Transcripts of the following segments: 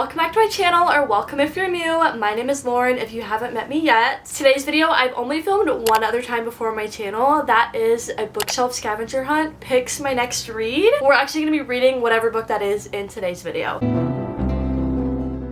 welcome back to my channel, or welcome if you're new. My name is Lauren if you haven't met me yet. Today's video I've only filmed one other time before on my channel. That is a bookshelf scavenger hunt picks my next read. We're actually going to be reading whatever book that is in today's video.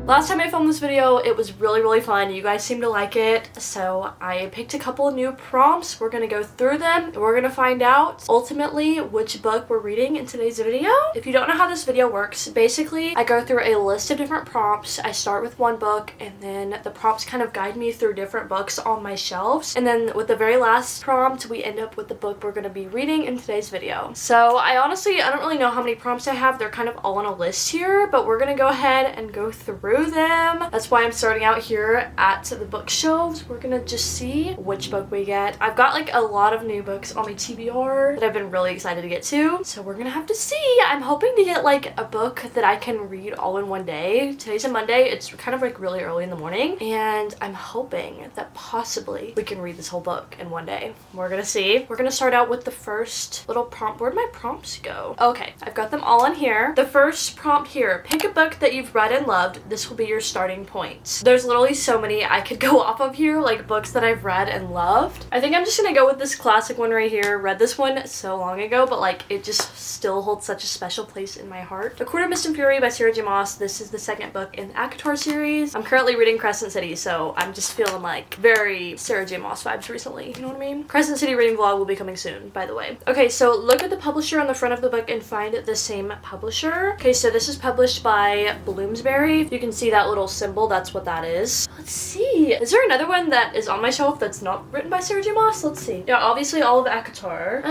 Last time I filmed this video, it was really fun. You guys seemed to like it, so I picked a couple of new prompts. We're gonna go through them, and we're gonna find out ultimately which book we're reading in today's video. If you don't know how this video works, basically I go through a list of different prompts. I start with one book, and then the prompts kind of guide me through different books on my shelves, and then with the very last prompt, we end up with the book we're gonna be reading in today's video. So I don't really know how many prompts I have. They're kind of all on a list here, but we're gonna go ahead and go through them. That's why I'm starting out here at the bookshelves. We're gonna just see which book we get. I've got like a lot of new books on my TBR that I've been really excited to get to, so we're gonna have to see. I'm hoping to get like a book that I can read all in one day. Today's a Monday. It's kind of like really early in the morning, and I'm hoping that possibly we can read this whole book in one day. We're gonna see. We're gonna start out with the first little prompt. Where'd my prompts go? Okay, I've got them all in here. The first prompt here: pick a book that you've read and loved. This will be your starting point. There's literally so many I could go off of here, like books that I've read and loved. I think I'm just gonna go with this classic one right here. Read this one so long ago, but like it just still holds such a special place in my heart. A Court of Mist and Fury by Sarah J. Maas. This is the second book in the ACOTAR series. I'm currently reading Crescent City, so I'm just feeling like very Sarah J. Maas vibes recently. You know what I mean? Crescent City reading vlog will be coming soon, by the way. Okay, so look at the publisher on the front of the book and find the same publisher. Okay, so this is published by Bloomsbury. You can see that little symbol. That's what that is. Let's see. Is there another one that is on my shelf that's not written by Sarah J. Maas? Let's see. Yeah, obviously all of ACOTAR.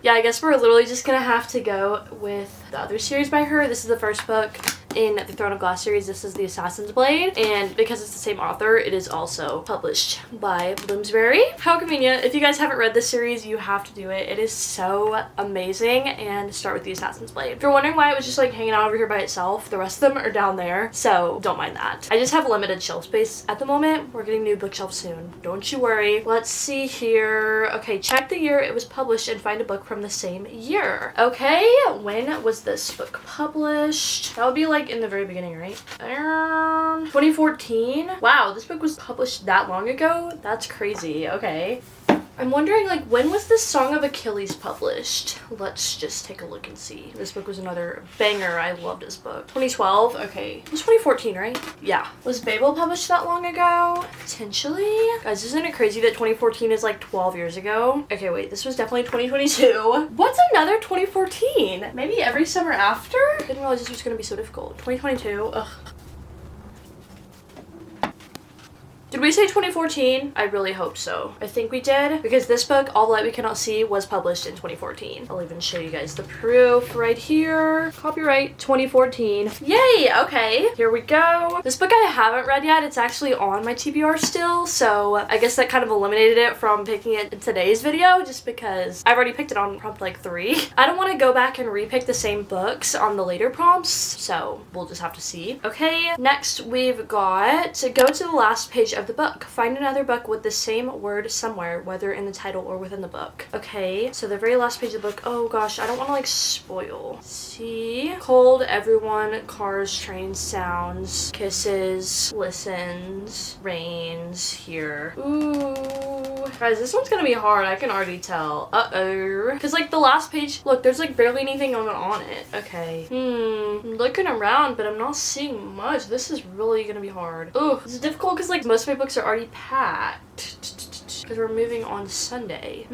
Yeah, I guess we're literally just gonna have to go with the other series by her. This is the first book in the Throne of Glass series. This is The Assassin's Blade, and because it's the same author, it is also published by Bloomsbury. How convenient. If you guys haven't read this series, you have to do it. It is so amazing, and start with The Assassin's Blade. If you're wondering why it was just like hanging out over here by itself, the rest of them are down there, so don't mind that. I just have limited shelf space at the moment. We're getting new bookshelves soon. Don't you worry. Let's see here. Okay, check the year it was published and find a book from the same year. Okay, when was this book published? That would be like in the very beginning, right? 2014? Wow, this book was published that long ago? That's crazy. Okay. I'm wondering, like, when was this Song of Achilles published? Let's just take a look and see. This book was another banger. I loved this book. 2012? Okay. It was 2014, right? Yeah. Was Babel published that long ago? Potentially? Guys, isn't it crazy that 2014 is like 12 years ago? Okay, wait. This was definitely 2022. What's another 2014? Maybe every summer after? Didn't realize this was gonna be so difficult. 2022? Ugh. Did we say 2014? I really hope so. I think we did, because this book, All the Light We Cannot See, was published in 2014. I'll even show you guys the proof right here. Copyright 2014. Yay! Okay, here we go. This book I haven't read yet. It's actually on my TBR still, so I guess that kind of eliminated it from picking it in today's video, just because I've already picked it on prompt like 3. I don't want to go back and repick the same books on the later prompts, so we'll just have to see. Okay, next we've got to go to the last page of the book. Find another book with the same word somewhere, whether in the title or within the book. Okay, so the very last page of the book. Oh gosh, I don't want to like spoil. See? Cold, everyone, cars, trains, sounds, kisses, listens, rains, here. Ooh. Guys, this one's gonna be hard. I can already tell. Uh-oh. Because like the last page, look, there's like barely anything on it. Okay. I'm looking around, but I'm not seeing much. This is really gonna be hard. Ooh, this is difficult because like most of my books are already packed. Because we're moving on Sunday.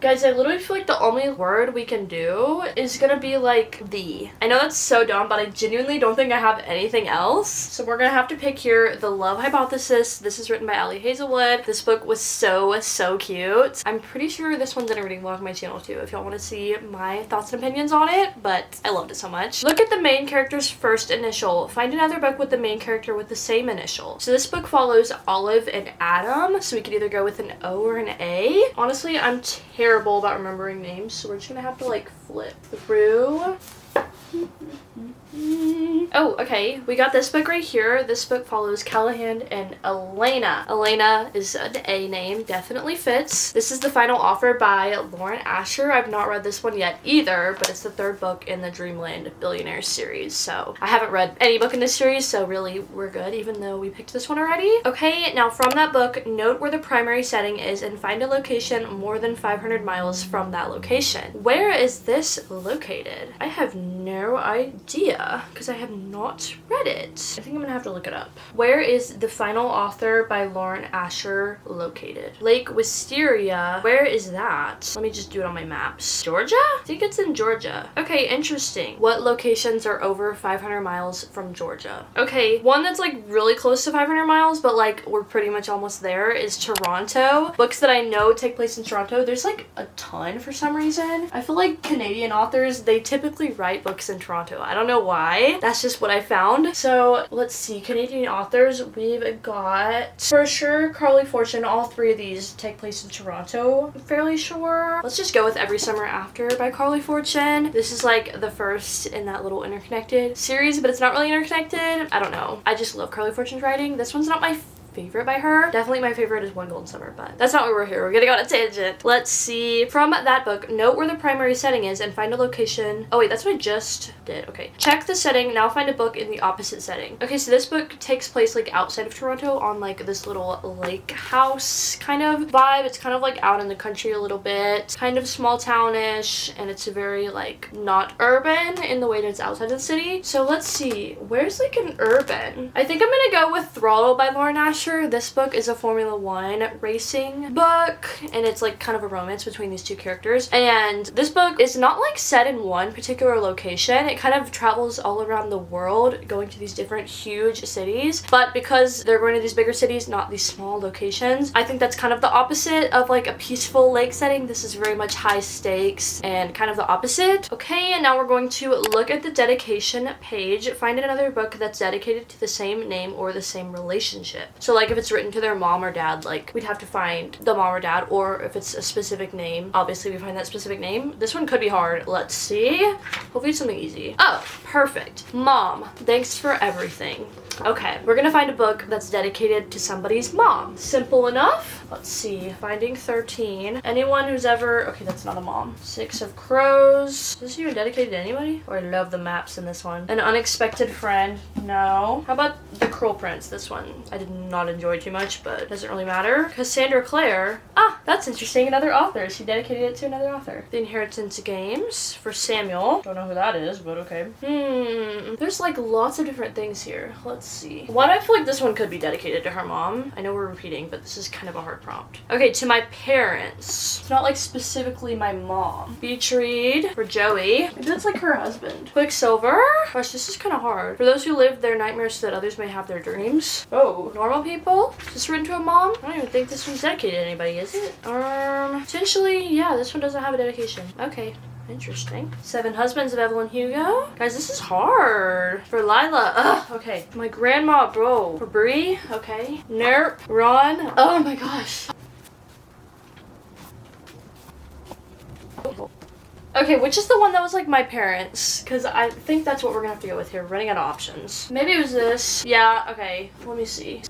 Guys, I literally feel like the only word we can do is gonna be like the. I know that's so dumb, but I genuinely don't think I have anything else. So we're gonna have to pick here The Love Hypothesis. This is written by Ali Hazelwood. This book was so cute. I'm pretty sure this one's in a reading vlog on my channel too, if y'all want to see my thoughts and opinions on it, but I loved it so much. Look at the main character's first initial. Find another book with the main character with the same initial. So this book follows Olive and Adam, so we could either go with an O or an A. Honestly, I'm terrible about remembering names, so we're just gonna have to like flip through. Oh, okay. We got this book right here. This book follows Callahan and Elena. Elena is an A name, definitely fits. This is the final offer by Lauren Asher. I've not read this one yet either, but it's the third book in the Dreamland Billionaires series. So I haven't read any book in this series, so really we're good, even though we picked this one already. Okay, now from that book, note where the primary setting is and find a location more than 500 miles from that location. Where is this located? I have no idea because I have not read it. I think I'm gonna have to look it up. Where is the final author by Lauren Asher located? Lake Wisteria. Where is that? Let me just do it on my maps. Georgia? I think it's in Georgia. Okay, interesting. What locations are over 500 miles from Georgia? Okay, one that's like really close to 500 miles, but like we're pretty much almost there, is Toronto. Books that I know take place in Toronto, there's like a ton for some reason. I feel like Canadian authors, they typically write books in Toronto. I don't know why. That's just what I found. So let's see, Canadian authors, we've got for sure Carly Fortune. All three of these take place in Toronto, I'm fairly sure. Let's just go with Every Summer After by Carly Fortune. This is like the first in that little interconnected series, but it's not really interconnected. I don't know. I just love Carly Fortune's writing. This one's not my favorite by her. Definitely my favorite is One Golden Summer, but that's not why we're here. We're gonna go on a tangent. Let's see. From that book, note where the primary setting is and find a location. Oh wait, that's what I just did. Okay. Check the setting. Now find a book in the opposite setting. Okay, so this book takes place like outside of Toronto on like this little lake house kind of vibe. It's kind of like out in the country a little bit. Kind of small townish, and it's very like not urban in the way that it's outside of the city. So let's see. Where's like an urban? I think I'm gonna go with Throttle by Lauren Asher. This book is a Formula One racing book, and it's like kind of a romance between these two characters. And this book is not like set in one particular location. It kind of travels all around the world, going to these different huge cities. But because they're going to these bigger cities, not these small locations, I think that's kind of the opposite of like a peaceful lake setting. This is very much high stakes and kind of the opposite. Okay, and now we're going to look at the dedication page. Find another book that's dedicated to the same name or the same relationship. So like if it's written to their mom or dad, like we'd have to find the mom or dad, or if it's a specific name, obviously we find that specific name. This one could be hard. Let's see. Hopefully it's something easy. Oh, perfect. Mom, thanks for everything. Okay, we're gonna find a book that's dedicated to somebody's mom. Simple enough. Let's see. Finding 13. Anyone who's ever... Okay, that's not a mom. 6 of Crows. Is this even dedicated to anybody? Oh, I love the maps in this one. An Unexpected Friend. No. How about The Cruel Prince? This one I did not enjoy too much, but doesn't really matter. Cassandra Clare. Ah, that's interesting. Another author. She dedicated it to another author. The Inheritance Games for Samuel. Don't know who that is, but okay. There's like lots of different things here. Let's see. One, I feel like this one could be dedicated to her mom. I know we're repeating, but this is kind of a hard prompt. Okay, to my parents. It's not like specifically my mom. Beach Read for Joey. Maybe that's like her husband. Quicksilver. Gosh, this is kind of hard. For those who live their nightmares so that others may have their dreams. Oh, Normal People. Is this written to a mom? I don't even think this one's dedicated to anybody, is it? Potentially, yeah, this one doesn't have a dedication. Okay. Interesting. 7 Husbands of Evelyn Hugo. Guys, this is hard. For Lila. Ugh, okay. My grandma, bro. For Brie. Okay. Nerp. Ron. Oh my gosh. Okay, which is the one that was like my parents? Because I think that's what we're gonna have to go with here. We're running out of options. Maybe it was this. Yeah, okay. Let me see.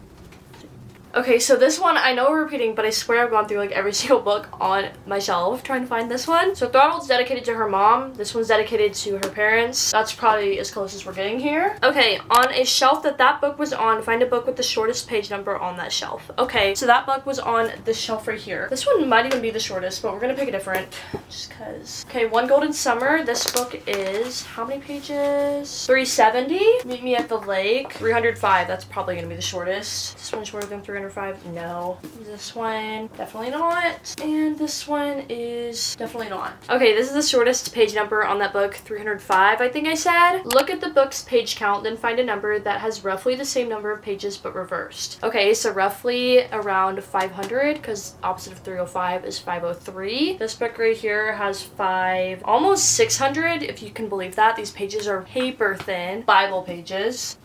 Okay, so this one, I know we're repeating, but I swear I've gone through like every single book on my shelf trying to find this one. So Throttle's dedicated to her mom. This one's dedicated to her parents. That's probably as close as we're getting here. Okay, on a shelf that book was on, find a book with the shortest page number on that shelf. Okay, so that book was on this shelf right here. This one might even be the shortest, but we're gonna pick a different, just cause. Okay, One Golden Summer. This book is, how many pages? 370. Meet Me at the Lake. 305, that's probably gonna be the shortest. This one's shorter than 305. No. This one, definitely not. And this one is definitely not. Okay, this is the shortest page number on that book, 305, I think I said. Look at the book's page count, then find a number that has roughly the same number of pages but reversed. Okay, so roughly around 500, because opposite of 305 is 503. This book right here has almost 600, if you can believe that. These pages are paper thin Bible pages.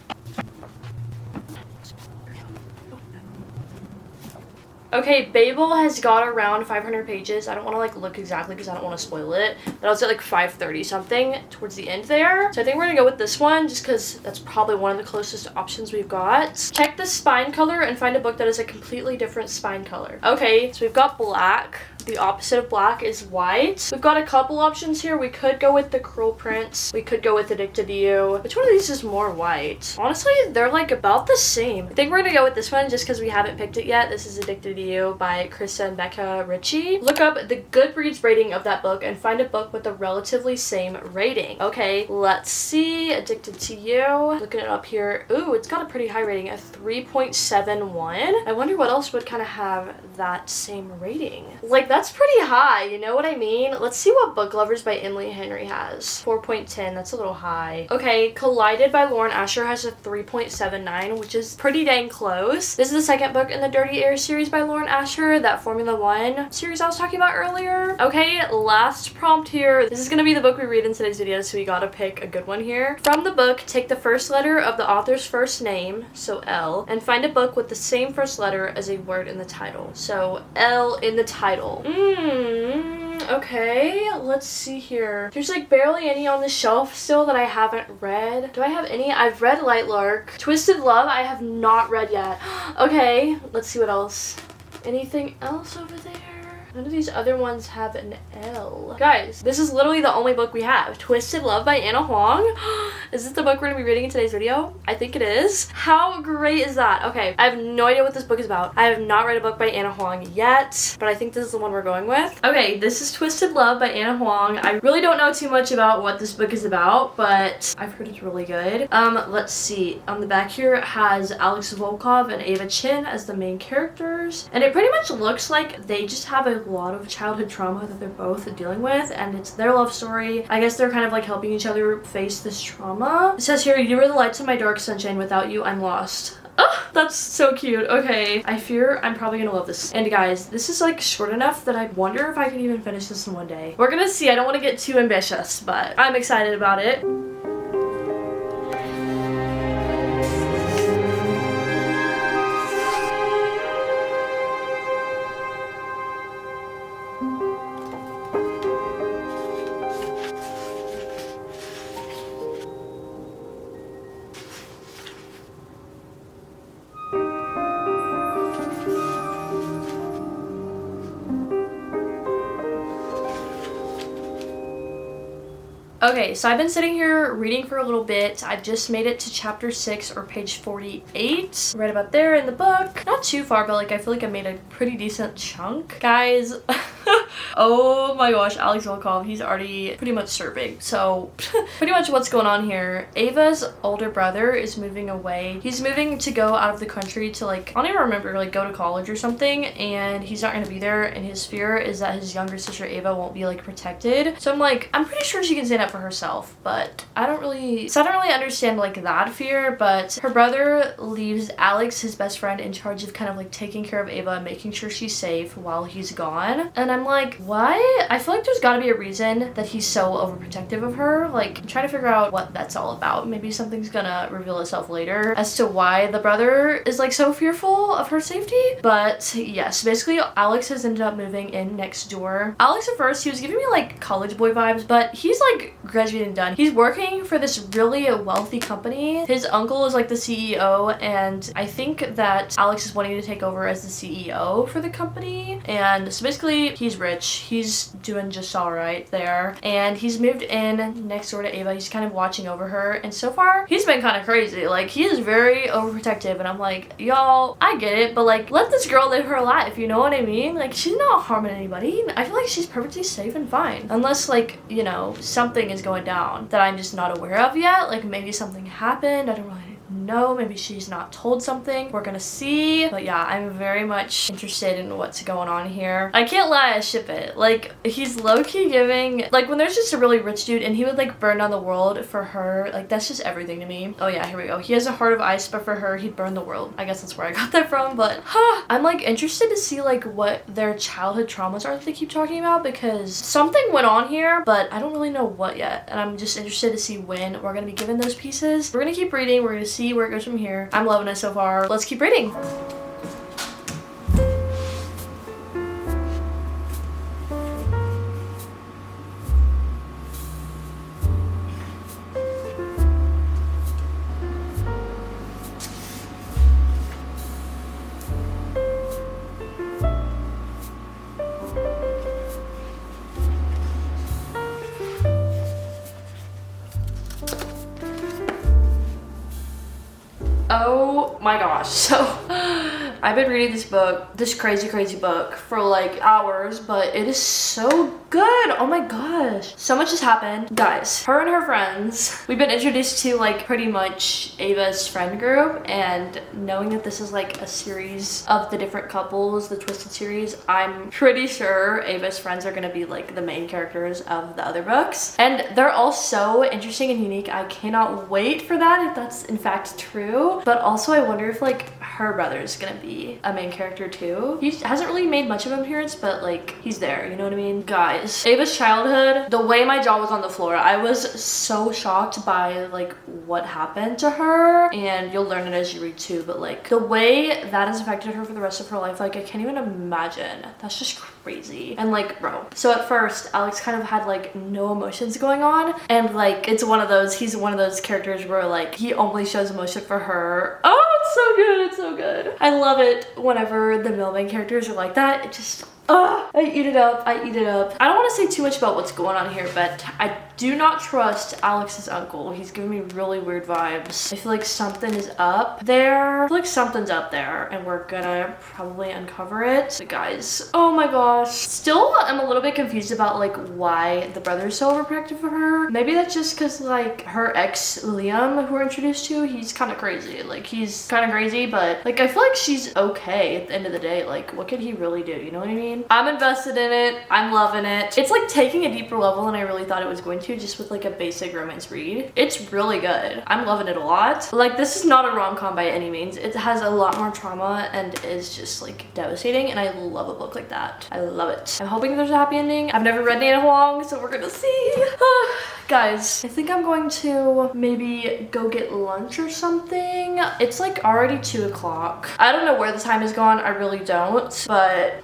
Okay, Babel has got around 500 pages. I don't want to like look exactly because I don't want to spoil it, but I was at like 530 something towards the end there. So I think we're gonna go with this one just because that's probably one of the closest options we've got. Check the spine color and find a book that is a completely different spine color. Okay, so we've got black. The opposite of black is white. We've got a couple options here. We could go with The Cruel Prince. We could go with Addicted to You. Which one of these is more white? Honestly, they're like about the same. I think we're gonna go with this one just because we haven't picked it yet. This is Addicted to You by Krista and Becca Ritchie. Look up the Goodreads rating of that book and find a book with a relatively same rating. Okay, let's see. Addicted to You. Looking it up here. Ooh, it's got a pretty high rating, a 3.71. I wonder what else would kind of have that same rating. Like, that's pretty high, you know what I mean? Let's see what Book Lovers by Emily Henry has. 4.10, that's a little high. Okay, Collided by Lauren Asher has a 3.79, which is pretty dang close. This is the second book in the Dirty Air series by Lauren Asher, that Formula One series I was talking about earlier. Okay, last prompt here. This is gonna be the book we read in today's video, so we gotta pick a good one here. From the book, take the first letter of the author's first name, so L, and find a book with the same first letter as a word in the title. So L in the title. Okay, let's see here. There's like barely any on the shelf still that I haven't read. Do I have any? I've read Light Lark. Twisted Love I have not read yet. Okay, let's see what else. Anything else over there? None of these other ones have an L. Guys, this is literally the only book we have. Twisted Love by Anna Huang. Is this the book we're gonna be reading in today's video? I think it is. How great is that? Okay, I have no idea what this book is about. I have not read a book by Anna Huang yet, but I think this is the one we're going with. Okay, this is Twisted Love by Anna Huang. I really don't know too much about what this book is about, but I've heard it's really good. Let's see. On the back here, it has Alex Volkov and Ava Chin as the main characters, and it pretty much looks like they just have a lot of childhood trauma that they're both dealing with, and it's their love story. I guess they're kind of like helping each other face this trauma. It says here, you were the lights in my dark sunshine. Without you, I'm lost. Oh, that's so cute. Okay, I fear I'm probably gonna love this. And guys, this is like short enough that I wonder if I can even finish this in one day. We're gonna see. I don't want to get too ambitious, but I'm excited about it. Okay, so I've been sitting here reading for a little bit. I just made it to chapter 6 or page 48. Right about there in the book. Not too far, but like I feel like I made a pretty decent chunk. Guys, oh my gosh, Alex Volkov, he's already pretty much serving. So pretty much what's going on here. Ava's older brother is moving away. He's moving to go out of the country to like, I don't even remember, like go to college or something, and he's not gonna be there, and his fear is that his younger sister Ava won't be like protected. So I'm like, I'm pretty sure she can stand up for herself, but I don't really understand like that fear. But her brother leaves Alex, his best friend, in charge of kind of like taking care of Ava and making sure she's safe while he's gone. And I'm like, what? I feel like there's gotta be a reason that he's so overprotective of her. Like, I'm trying to figure out what that's all about. Maybe something's gonna reveal itself later as to why the brother is like so fearful of her safety. But yes, basically Alex has ended up moving in next door. Alex at first, he was giving me like college boy vibes, but he's like graduated and done. He's working for this really wealthy company. His uncle is like the CEO, and I think that Alex is wanting to take over as the CEO for the company. And so basically he's rich. He's doing just all right there, and he's moved in next door to Ava. He's kind of watching over her, and so far he's been kind of crazy. Like, he is very overprotective, and I'm like, y'all, I get it, but like, let this girl live her life, you know what I mean? Like, she's not harming anybody. I feel like she's perfectly safe and fine, unless like, you know, something is going down that I'm just not aware of yet. Like, maybe something happened, I don't really know, maybe she's not told something. We're gonna see. But yeah, I'm very much interested in what's going on here. I can't lie, I ship it. Like, he's low-key giving, like, when there's just a really rich dude and he would like burn down the world for her, like, that's just everything to me. Oh yeah, here we go. He has a heart of ice, but for her he'd burn the world. I guess that's where I got that from. But I'm like interested to see like what their childhood traumas are that they keep talking about, because something went on here, but I don't really know what yet, and I'm just interested to see when we're gonna be given those pieces. We're gonna keep reading, we're gonna see where it goes from here. I'm loving it so far. Let's keep reading. Oh my gosh. So I've been reading this crazy book for like hours, but it is so good. Oh my gosh. So much has happened. Guys, her and her friends, we've been introduced to like pretty much Ava's friend group, and knowing that this is like a series of the different couples, the Twisted series, I'm pretty sure Ava's friends are gonna be like the main characters of the other books. And they're all so interesting and unique. I cannot wait for that, if that's in fact true. But also I wonder if like her brother is gonna be a main character too. He hasn't really made much of an appearance, but like he's there, you know what I mean? Guys, Ava's childhood, the way my jaw was on the floor, I was so shocked by like what happened to her, and you'll learn it as you read too, but like the way that has affected her for the rest of her life, like I can't even imagine. That's just crazy. And like, bro, so at first Alex kind of had like no emotions going on, and like it's one of those, he's one of those characters where like he only shows emotion for her. Oh, it's so good, it's so good. I love it whenever the male main characters are like that. It just, I eat it up. I eat it up. I don't want to say too much about what's going on here, but I do not trust Alex's uncle. He's giving me really weird vibes. I feel like something is up there. I feel like something's up there, and we're gonna probably uncover it. But guys, oh my gosh. Still, I'm a little bit confused about like why the brother's so overprotective of her. Maybe that's just because like her ex Liam, who we're introduced to, he's kind of crazy. Like he's kind of crazy, but like I feel like she's okay at the end of the day. Like what could he really do? You know what I mean? I'm invested in it. I'm loving it. It's like taking a deeper level than I really thought it was going to, just with like a basic romance read. It's really good. I'm loving it a lot. Like this is not a rom-com by any means. It has a lot more trauma and is just like devastating, and I love a book like that. I love it. I'm hoping there's a happy ending. I've never read Nana Huang, so we're gonna see. Guys, I think I'm going to maybe go get lunch or something. It's like already 2 o'clock. I don't know where the time has gone. I really don't, but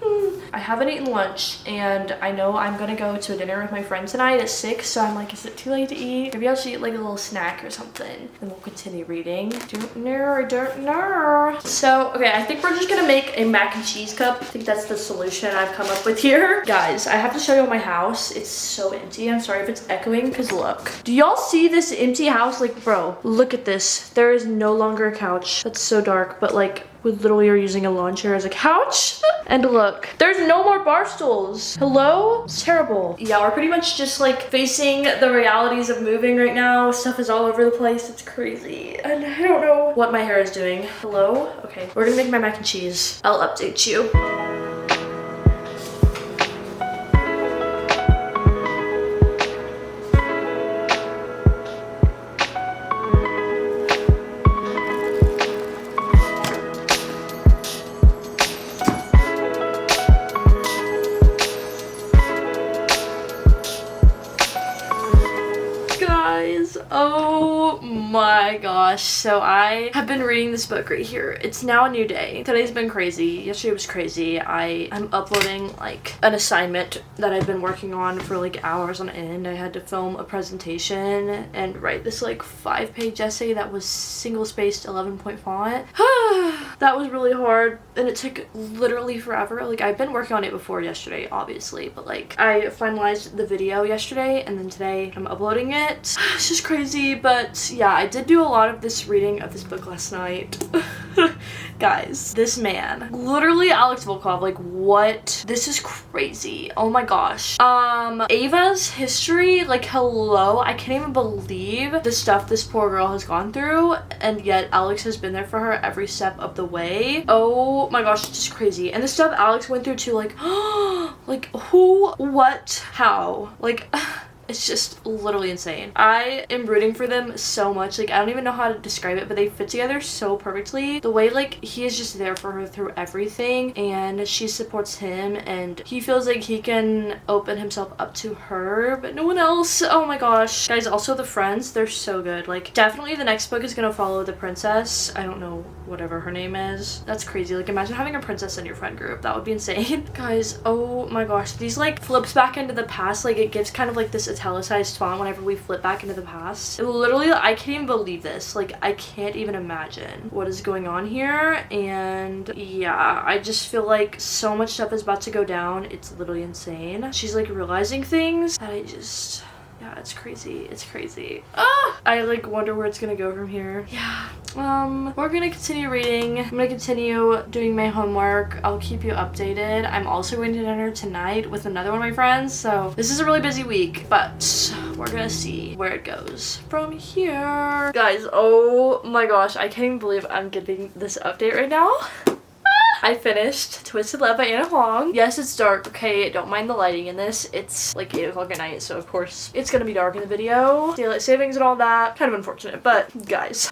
I haven't eaten lunch, and I know I'm gonna go to a dinner with my friend tonight at 6, so I'm like, is it too late to eat? Maybe I'll just eat like a little snack or something, and we'll continue reading. Don't know, I don't know. So, okay, I think we're just gonna make a mac and cheese cup. I think that's the solution I've come up with here. Guys, I have to show you my house. It's so empty. I'm sorry if it's echoing, because look. Do y'all see this empty house? Like, bro, look at this. There is no longer a couch. That's so dark, but like, we literally are using a lawn chair as a couch. And look, there's no more bar stools. Hello? It's terrible. Yeah, we're pretty much just like facing the realities of moving right now. Stuff is all over the place. It's crazy. And I don't know what my hair is doing. Hello? Okay, we're gonna make my mac and cheese. I'll update you. Oh my gosh, so I have been reading this book right here. It's now a new day. Today's been crazy. Yesterday was crazy. I'm uploading like an assignment that I've been working on for like hours on end. I had to film a presentation and write this like 5-page essay that was single-spaced 11-point font. That was really hard, and it took literally forever. Like I've been working on it before yesterday, obviously, but like I finalized the video yesterday, and then today I'm uploading it. It's just crazy, but yeah, I did do a lot of this reading of this book last night. Guys, this man, literally Alex Volkov, like what? This is crazy. Oh my gosh. Ava's history, like hello, I can't even believe the stuff this poor girl has gone through, and yet Alex has been there for her every step of the way. Oh my gosh, it's just crazy. And the stuff Alex went through too, like, like who, what, how, like, it's just literally insane. I am rooting for them so much. Like I don't even know how to describe it, but they fit together so perfectly. The way like he is just there for her through everything, and she supports him, and he feels like he can open himself up to her, but no one else. Oh my gosh. Guys, also the friends, they're so good. Like definitely the next book is gonna follow the princess. I don't know whatever her name is. That's crazy. Like imagine having a princess in your friend group. That would be insane. Guys, oh my gosh. These like flips back into the past. Like it gives kind of like this italicized font whenever we flip back into the past. It literally, I can't even believe this. Like I can't even imagine what is going on here. And yeah, I just feel like so much stuff is about to go down. It's literally insane. She's like realizing things that I just, yeah, it's crazy. It's crazy. I like wonder where it's gonna go from here. Yeah, we're gonna continue reading. I'm gonna continue doing my homework. I'll keep you updated. I'm also going to dinner tonight with another one of my friends, so this is a really busy week, but we're gonna see where it goes from here. Guys, oh my gosh, I can't even believe I'm getting this update right now. I finished Twisted Love by Anna Huang. Yes, it's dark, okay? Don't mind the lighting in this. It's like 8 o'clock at night, so of course it's gonna be dark in the video. Daylight savings and all that. Kind of unfortunate, but guys,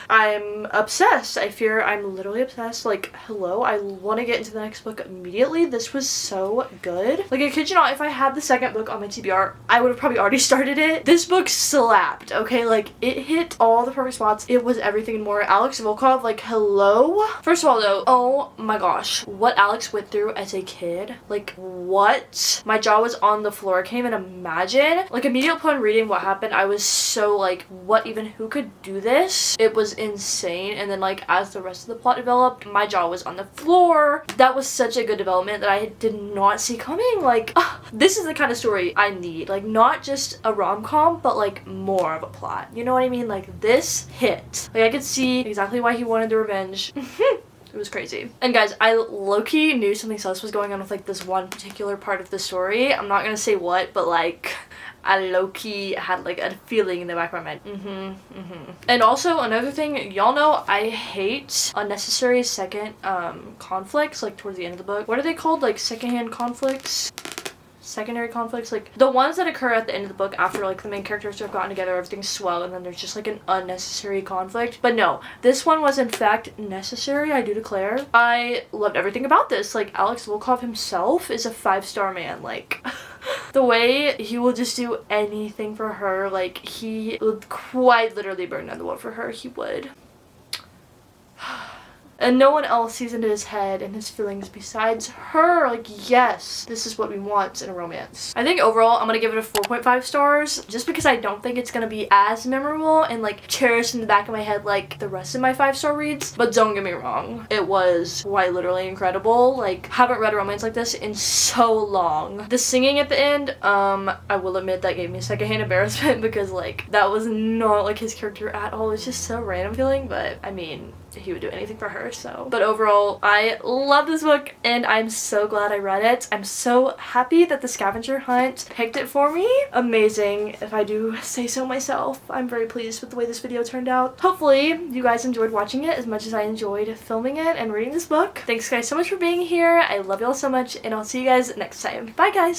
I'm obsessed. I fear I'm literally obsessed. Like, hello? I want to get into the next book immediately. This was so good. Like, I kid you not, if I had the second book on my TBR, I would have probably already started it. This book slapped, okay? Like, it hit all the perfect spots. It was everything and more. Alex Volkov, like, hello? First of all, though, oh my gosh, what Alex went through as a kid, like, what? My jaw was on the floor. I can't even imagine. Like, immediately upon reading what happened, I was so like, what even, who could do this? It was insane. And then, like, as the rest of the plot developed, my jaw was on the floor. That was such a good development that I did not see coming. Like, this is the kind of story I need. Like, not just a rom-com, but like more of a plot, you know what I mean? Like, this hit. Like, I could see exactly why he wanted the revenge. It was crazy. And guys, I low-key knew something else was going on with like this one particular part of the story. I'm not gonna say what, but like, I low-key had like a feeling in the back of my mind. And also another thing, y'all know I hate unnecessary second conflicts, like towards the end of the book. What are they called? Like secondhand conflicts? Secondary conflicts, like the ones that occur at the end of the book after like the main characters have gotten together, everything's swell, and then there's just like an unnecessary conflict. But no, this one was in fact necessary, I do declare. I loved everything about this. Like, Alex Volkov himself is a 5-star man. Like, the way he will just do anything for her, like, he would quite literally burn down the world for her. He would. And no one else sees into his head and his feelings besides her. Like, yes, this is what we want in a romance. I think overall, I'm gonna give it a 4.5 stars, just because I don't think it's gonna be as memorable and like cherished in the back of my head like the rest of my 5-star reads. But don't get me wrong, it was quite literally incredible. Like, haven't read a romance like this in so long. The singing at the end, I will admit that gave me secondhand embarrassment because like, that was not like his character at all. It's just so random feeling, but I mean, he would do anything for her, so. But overall, I love this book and I'm so glad I read it. I'm so happy that the Scavenger Hunt picked it for me. Amazing, if I do say so myself. I'm very pleased with the way this video turned out. Hopefully, you guys enjoyed watching it as much as I enjoyed filming it and reading this book. Thanks guys so much for being here. I love y'all so much and I'll see you guys next time. Bye guys!